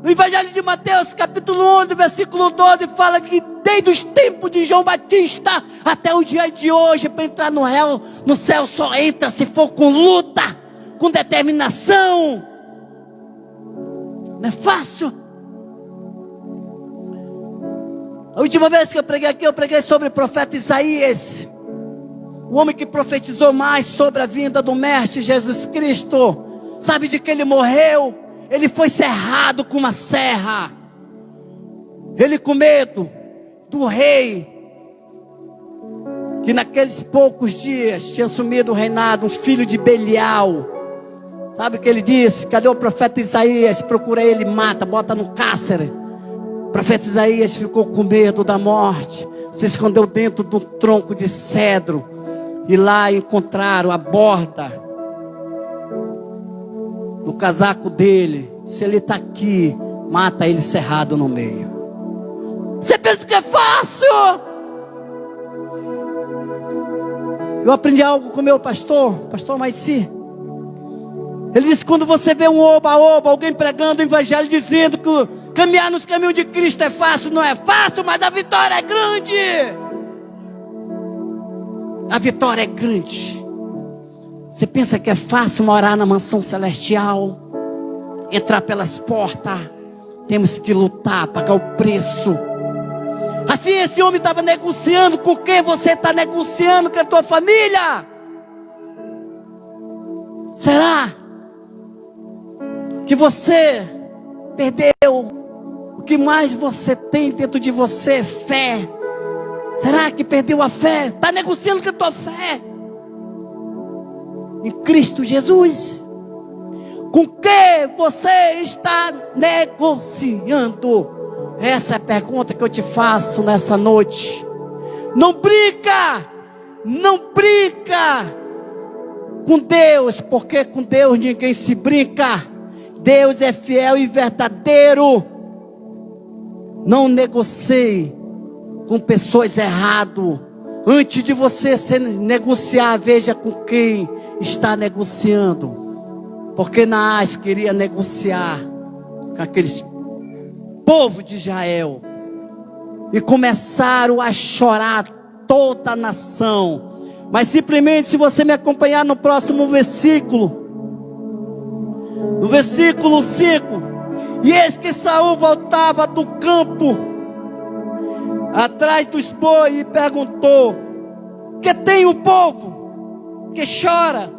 [SPEAKER 1] No Evangelho de Mateus, capítulo 11, versículo 12, fala que desde os tempos de João Batista até o dia de hoje, para entrar no céu só entra se for com luta, com determinação. Não é fácil. A última vez que eu preguei aqui, eu preguei sobre o profeta Isaías, o homem que profetizou mais sobre a vinda do Mestre Jesus Cristo. Sabe de que ele morreu? Ele foi serrado com uma serra. Ele, com medo do rei, que naqueles poucos dias tinha assumido o reinado, um filho de Belial. Sabe o que ele disse? Cadê o profeta Isaías? Procura ele, mata, bota no cárcere. O profeta Isaías ficou com medo da morte, se escondeu dentro do tronco de cedro. E lá encontraram a borda no casaco dele. Se ele está aqui, mata ele cerrado no meio. Você pensa que é fácil? Eu aprendi algo com o meu pastor Maici. Ele disse: quando você vê um oba-oba, alguém pregando o evangelho, dizendo que caminhar nos caminhos de Cristo é fácil, não é fácil, mas a vitória é grande. A vitória é grande. Você pensa que é fácil morar na mansão celestial, entrar pelas portas? Temos que lutar, pagar o preço. Assim esse homem estava negociando. Com quem você está negociando? Com a tua família? Será que você perdeu o que mais você tem dentro de você? Fé. Será que perdeu a fé? Está negociando com a tua fé em Cristo Jesus? Com que você está negociando? Essa é a pergunta que eu te faço nessa noite. Não brinca com Deus, porque com Deus ninguém se brinca. Deus é fiel e verdadeiro. Não negocie com pessoas erradas. Antes de você se negociar, veja com quem está negociando. Porque Naás queria negociar com aqueles povo de Israel. E começaram a chorar toda a nação. Mas simplesmente, se você me acompanhar no próximo versículo, no versículo 5, e eis que Saul voltava do campo, atrás dos bois, e perguntou: que tem o povo que chora?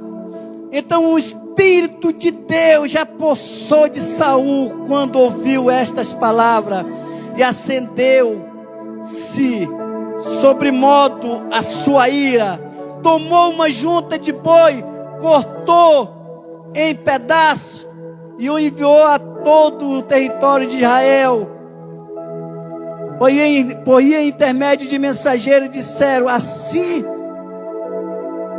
[SPEAKER 1] Então o Espírito de Deus já possou de Saul quando ouviu estas palavras, e acendeu-se sobremodo a sua ira. Tomou uma junta de boi, cortou em pedaços e o enviou a todo o território de Israel. Por intermédio de mensageiros disseram: assim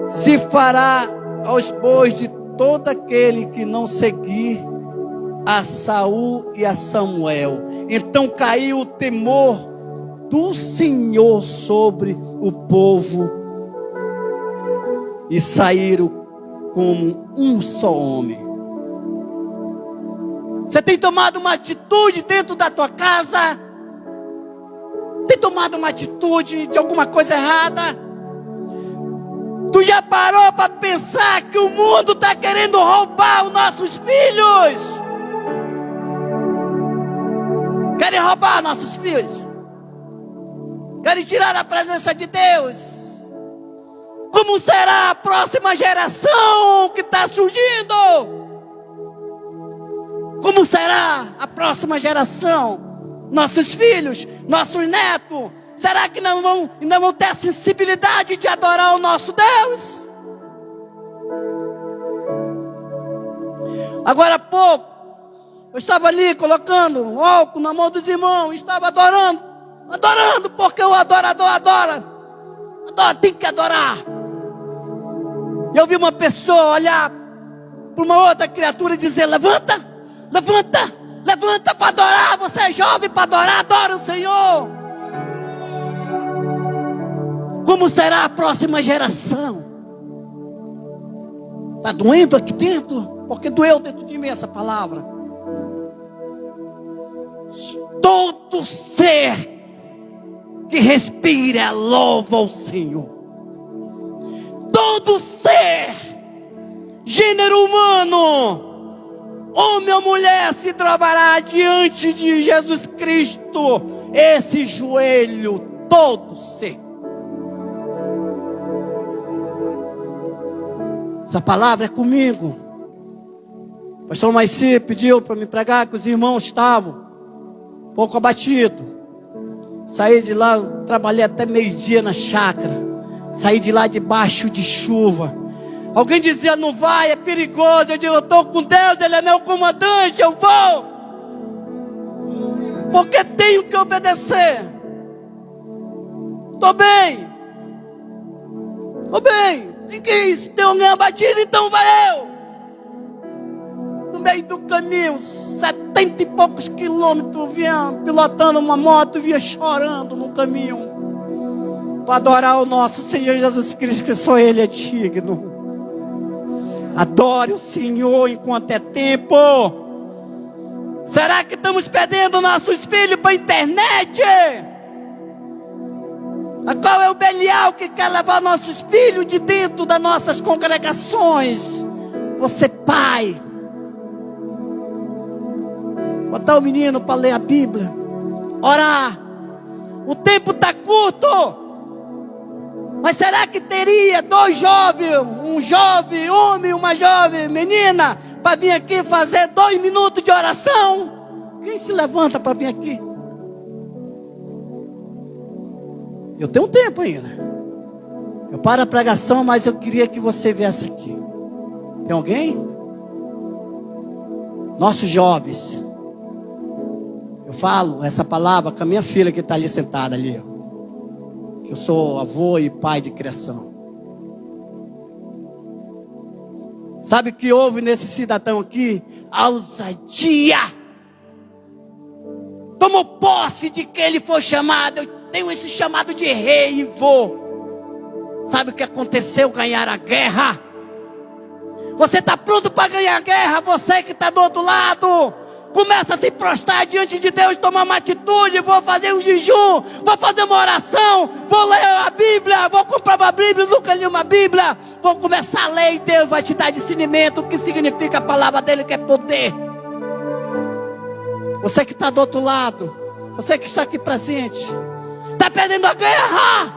[SPEAKER 1] se fará aos bois de todo aquele que não seguir a Saul e a Samuel. Então caiu o temor do Senhor sobre o povo, e saíram como um só homem. Você tem tomado uma atitude dentro da tua casa? Tem tomado uma atitude de alguma coisa errada? Tu já parou para pensar que o mundo está querendo roubar os nossos filhos? Querem roubar nossos filhos? Querem tirar a presença de Deus? Como será a próxima geração que está surgindo? Como será a próxima geração? Nossos filhos, nossos netos, será que não vão ter a sensibilidade de adorar o nosso Deus? Agora há pouco, eu estava ali colocando um álcool na mão dos irmãos, estava adorando, porque o adorador adora, tem que adorar. E eu vi uma pessoa olhar para uma outra criatura e dizer: levanta para adorar, você é jovem para adorar, adora o Senhor. Como será a próxima geração? Está doendo aqui dentro? Porque doeu dentro de mim essa palavra. Todo ser que respira louva ao Senhor. Todo ser, gênero humano, homem ou mulher, se dobrará diante de Jesus Cristo. Esse joelho, todo ser. Essa palavra é comigo. O pastor Maici pediu para me pregar, que os irmãos estavam um pouco abatidos. Saí de lá, trabalhei até meio-dia na chácara. Saí de lá debaixo de chuva. Alguém dizia: não vai, é perigoso. Eu digo: eu estou com Deus, Ele é meu comandante, eu vou. Porque tenho que obedecer. Estou bem. Ninguém, se tem alguém abatido, então vai eu. No meio do caminho, 70 e poucos quilômetros, vinha pilotando uma moto, vinha chorando no caminho, para adorar o nosso Senhor Jesus Cristo, que só Ele é digno. Adore o Senhor enquanto é tempo. Será que estamos perdendo nossos filhos para a internet? Qual é o Belial que quer levar nossos filhos de dentro das nossas congregações? Você, pai, botar o menino para ler a Bíblia, orar. O tempo está curto. Mas será que teria dois jovens, um jovem homem e uma jovem menina, para vir aqui fazer 2 minutos de oração? Quem se levanta para vir aqui? Eu tenho tempo ainda. Eu paro a pregação, mas eu queria que você viesse aqui. Tem alguém? Nossos jovens. Eu falo essa palavra com a minha filha que está ali sentada ali. Eu sou avô e pai de criação. Sabe o que houve nesse cidadão aqui? Ousadia. Tomou posse de que ele foi chamado. Eu tenho esse chamado de rei e vou. Sabe o que aconteceu? Ganhar a guerra. Você está pronto para ganhar a guerra? Você que está do outro lado. Começa a se prostrar diante de Deus, tomar uma atitude. Vou fazer um jejum, vou fazer uma oração, vou ler a Bíblia, vou comprar uma Bíblia, nunca li uma Bíblia. Vou começar a ler e Deus vai te dar discernimento, o que significa a palavra dele, que é poder. Você que está do outro lado, você que está aqui presente, está perdendo a guerra.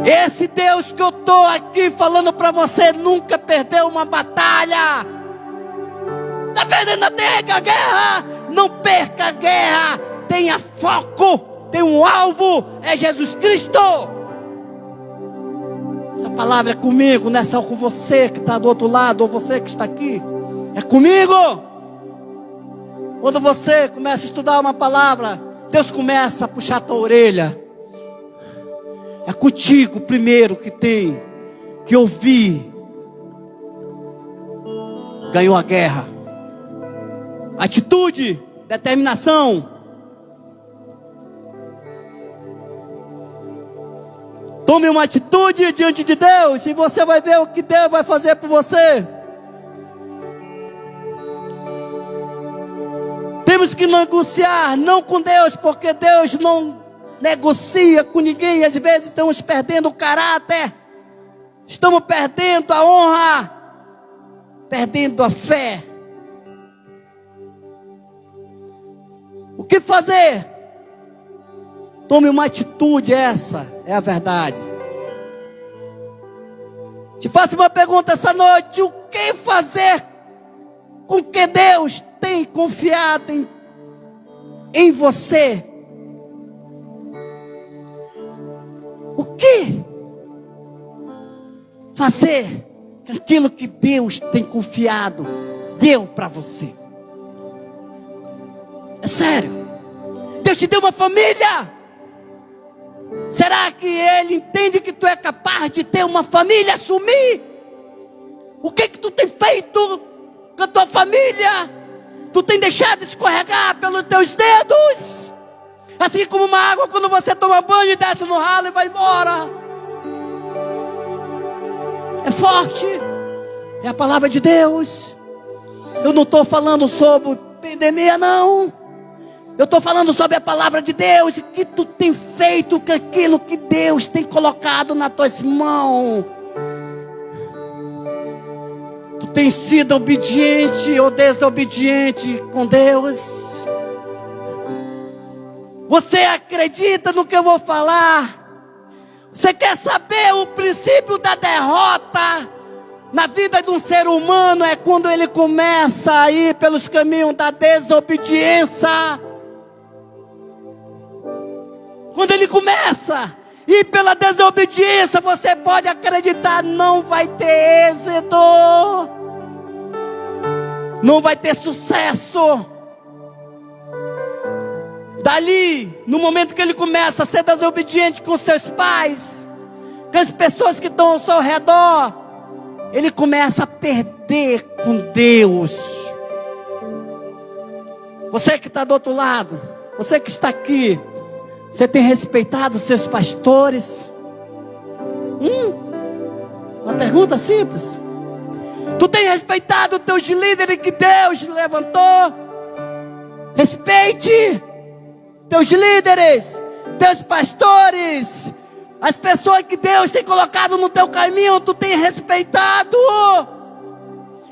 [SPEAKER 1] Esse Deus que eu estou aqui falando para você nunca perdeu uma batalha. Está perdendo a guerra. Não perca a guerra. Tenha foco. Tem um alvo. É Jesus Cristo. Essa palavra é comigo. Não é só com você que está do outro lado. Ou você que está aqui. É comigo. Quando você começa a estudar uma palavra, Deus começa a puxar a tua orelha. É contigo primeiro que tem que ouvir. Ganhou a guerra. Atitude, determinação. Tome uma atitude diante de Deus e você vai ver o que Deus vai fazer por você. Temos que negociar, não com Deus, porque Deus não negocia com ninguém. E às vezes estamos perdendo o caráter, estamos perdendo a honra, perdendo a fé. O que fazer? Tome uma atitude, essa é a verdade. Te faço uma pergunta essa noite: o que fazer com que Deus tem confiado em você? O que fazer com aquilo que Deus tem confiado, deu para você? É sério. Deus te deu uma família. Será que Ele entende que tu é capaz de ter uma família, assumir? O que tu tem feito com a tua família? Tu tem deixado escorregar pelos teus dedos? Assim como uma água quando você toma banho e desce no ralo e vai embora. É forte. É a palavra de Deus. Eu não estou falando sobre pandemia, não. Eu estou falando sobre a palavra de Deus. O que tu tem feito com aquilo que Deus tem colocado nas tuas mãos? Tu tem sido obediente ou desobediente com Deus? Você acredita no que eu vou falar? Você quer saber o princípio da derrota na vida de um ser humano? É quando ele começa a ir pelos caminhos da desobediência. Quando ele começa a ir pela desobediência, você pode acreditar, não vai ter êxito, não vai ter sucesso. Dali, no momento que ele começa a ser desobediente com seus pais, com as pessoas que estão ao seu redor, ele começa a perder com Deus. Você que está do outro lado, você que está aqui, você tem respeitado seus pastores? Uma pergunta simples. Tu tem respeitado os teus líderes que Deus levantou? Respeite teus líderes, teus pastores, as pessoas que Deus tem colocado no teu caminho. Tu tem respeitado?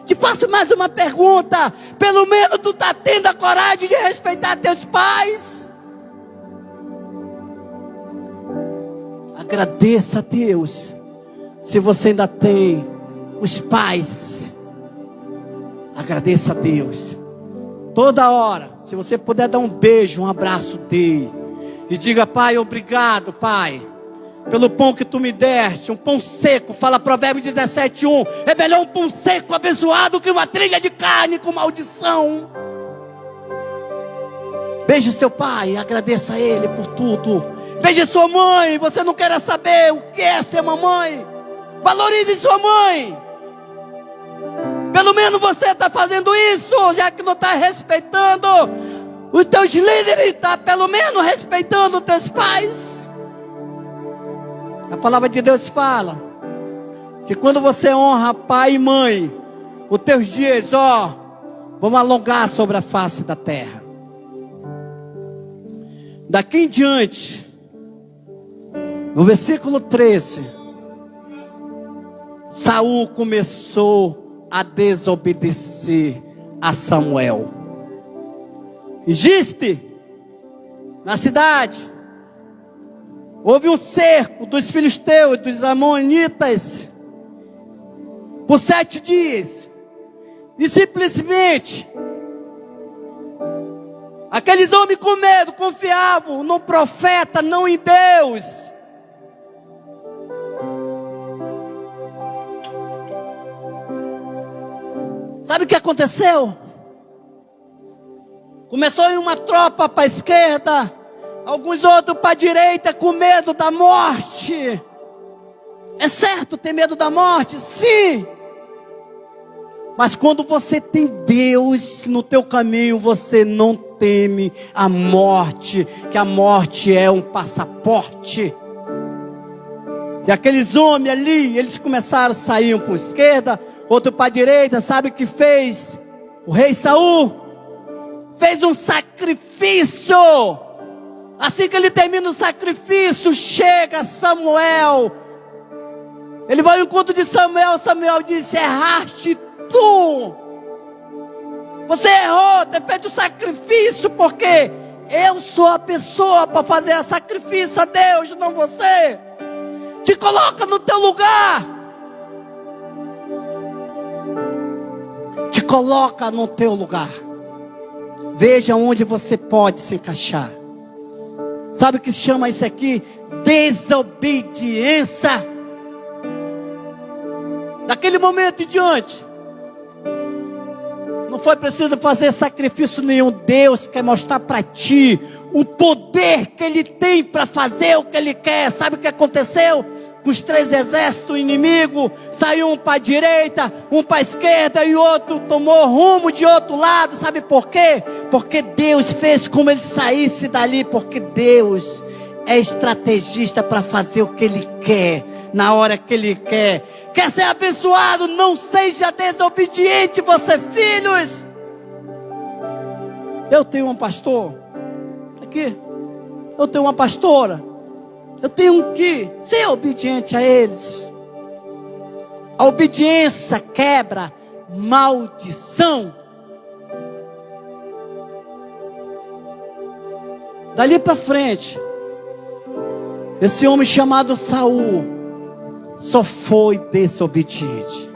[SPEAKER 1] Te faço mais uma pergunta. Pelo menos tu está tendo a coragem de respeitar teus pais? Agradeça a Deus se você ainda tem os pais. Agradeça a Deus toda hora. Se você puder dar um beijo, um abraço dele e diga: Pai, obrigado, Pai, pelo pão que tu me deste. Um pão seco, fala Provérbios 17:1. É melhor um pão seco abençoado que uma trilha de carne com maldição. Beije seu pai, agradeça a ele por tudo. Beije sua mãe. Você não quer saber o que é ser mamãe? Valorize sua mãe. Pelo menos você está fazendo isso, já que não está respeitando os teus líderes, está pelo menos respeitando os teus pais. A palavra de Deus fala que quando você honra pai e mãe, os teus dias,
[SPEAKER 2] Vamos alongar sobre a face da terra. Daqui em diante, no versículo 13, Saul começou a desobedecer a Samuel. Em Gispe, na cidade, houve um cerco dos filisteus, dos amonitas, por 7 dias. E simplesmente, aqueles homens com medo confiavam no profeta, não em Deus. Sabe o que aconteceu? Começou em uma tropa para a esquerda, alguns outros para a direita, com medo da morte. É certo ter medo da morte? Sim. Mas quando você tem Deus no teu caminho, você não teme a morte, que a morte é um passaporte. E aqueles homens ali, eles começaram a sair um para a esquerda, outro para a direita. Sabe o que fez o rei Saul? Fez um sacrifício. Assim que ele termina o sacrifício, chega Samuel. Ele vai ao encontro de Samuel. Samuel disse: erraste tu. Você errou, ter feito o sacrifício, porque eu sou a pessoa para fazer o sacrifício a Deus, não você. Te coloca no teu lugar. Te coloca no teu lugar. Veja onde você pode se encaixar. Sabe o que se chama isso aqui? Desobediência. Daquele momento em diante, não foi preciso fazer sacrifício nenhum. Deus quer mostrar para ti o poder que Ele tem para fazer o que Ele quer. Sabe o que aconteceu? Os 3 exércitos inimigos, saiu um para a direita, um para a esquerda e o outro tomou rumo de outro lado. Sabe por quê? Porque Deus fez como ele saísse dali. Porque Deus é estrategista para fazer o que Ele quer, na hora que Ele quer. Quer ser abençoado? Não seja desobediente, você, filhos. Eu tenho um pastor aqui, eu tenho uma pastora. Eu tenho que ser obediente a eles. A obediência quebra maldição. Dali para frente, esse homem chamado Saul só foi desobediente.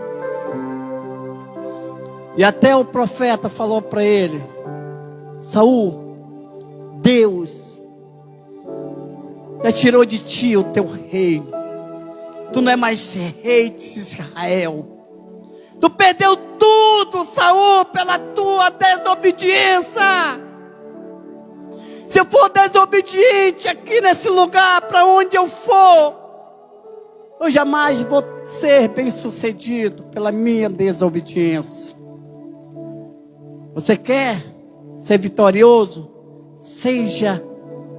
[SPEAKER 2] E até o profeta falou para ele: Saul, Deus já tirou de ti o teu reino. Tu não é mais rei de Israel. Tu perdeu tudo, Saul, pela tua desobediência. Se eu for desobediente aqui nesse lugar, para onde eu for, eu jamais vou ser bem sucedido pela minha desobediência. Você quer ser vitorioso? Seja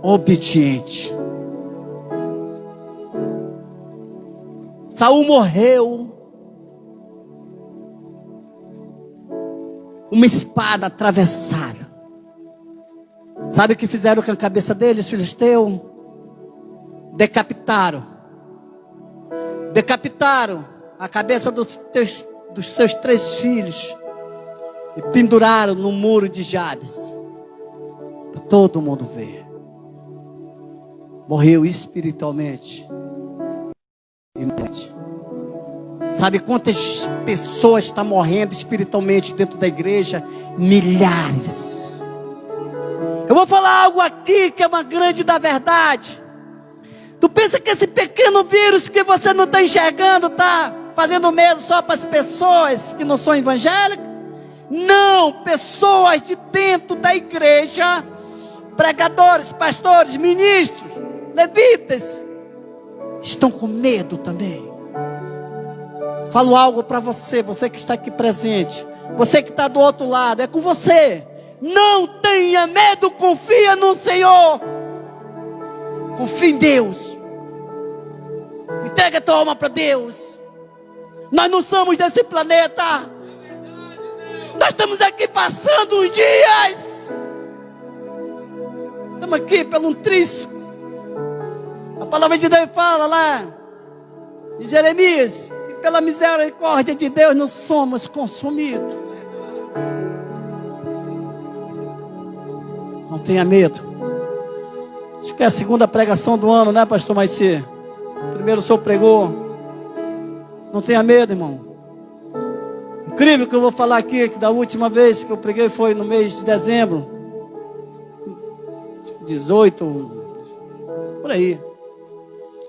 [SPEAKER 2] obediente. Saul morreu com uma espada atravessada. Sabe o que fizeram com a cabeça dele, os filisteus? Decapitaram a cabeça dos seus 3 filhos e penduraram no muro de Jabes, para todo mundo ver. Morreu espiritualmente. Sabe quantas pessoas estão morrendo espiritualmente dentro da igreja? Milhares. Eu vou falar algo aqui que é uma grande da verdade. Tu pensa que esse pequeno vírus que você não está enxergando está fazendo medo só para as pessoas que não são evangélicas? Não, pessoas de dentro da igreja, pregadores, pastores, ministros, levitas, estão com medo também. Falo algo para você, você que está aqui presente, você que está do outro lado, é com você. Não tenha medo, confia no Senhor. Confia em Deus. Entrega a tua alma para Deus. Nós não somos desse planeta. Nós estamos aqui passando uns dias. Estamos aqui pelo um triste. A palavra de Deus fala lá em Jeremias, que pela misericórdia de Deus não somos consumidos. Não tenha medo. Acho que é a segunda pregação do ano, né, pastor Maicê? Primeiro o senhor pregou. Não tenha medo, irmão. Incrível que eu vou falar aqui, que da última vez que eu preguei foi no mês de dezembro. 18, por aí.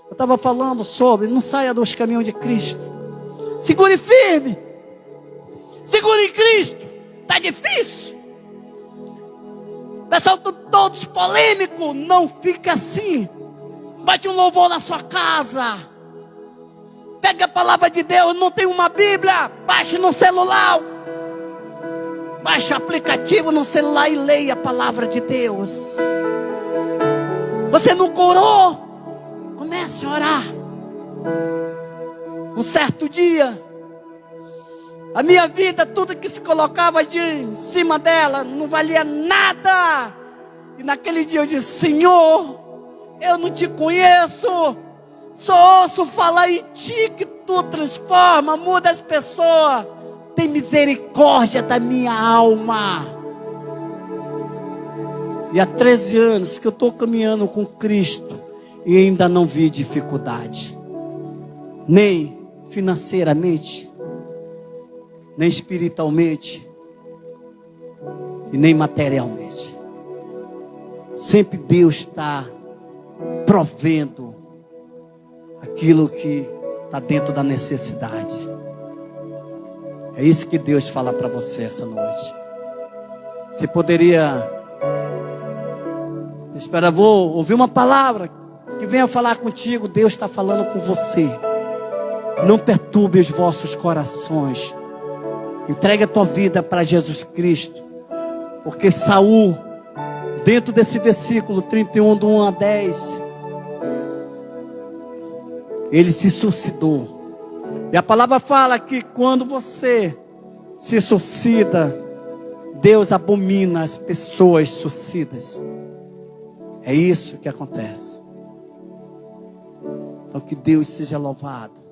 [SPEAKER 2] Eu estava falando sobre, não saia dos caminhos de Cristo. Segure firme. Segure em Cristo. Está difícil. Pessoal, todos polêmicos. Não fica assim. Bate um louvor na sua casa. Pega a palavra de Deus. Não tem uma Bíblia? Baixe no celular. Baixe o aplicativo no celular e leia a palavra de Deus. Você não curou? Comece a orar. Um certo dia, a minha vida, tudo que se colocava em cima dela, não valia nada. E naquele dia eu disse: Senhor, eu não te conheço. Só ouço falar em ti, que tu transforma, muda as pessoas. Tem misericórdia da minha alma. E há 13 anos que eu estou caminhando com Cristo e ainda não vi dificuldade. Nem financeiramente, nem espiritualmente e nem materialmente. Sempre Deus está provendo aquilo que está dentro da necessidade. É isso que Deus fala para você essa noite. Você poderia... Espera, vou ouvir uma palavra que venha falar contigo. Deus está falando com você. Não perturbe os vossos corações. Entregue a tua vida para Jesus Cristo. Porque Saul, dentro desse versículo 31, do 1 a 10, ele se suicidou. E a palavra fala que quando você se suicida, Deus abomina as pessoas suicidas. É isso que acontece. Então que Deus seja louvado.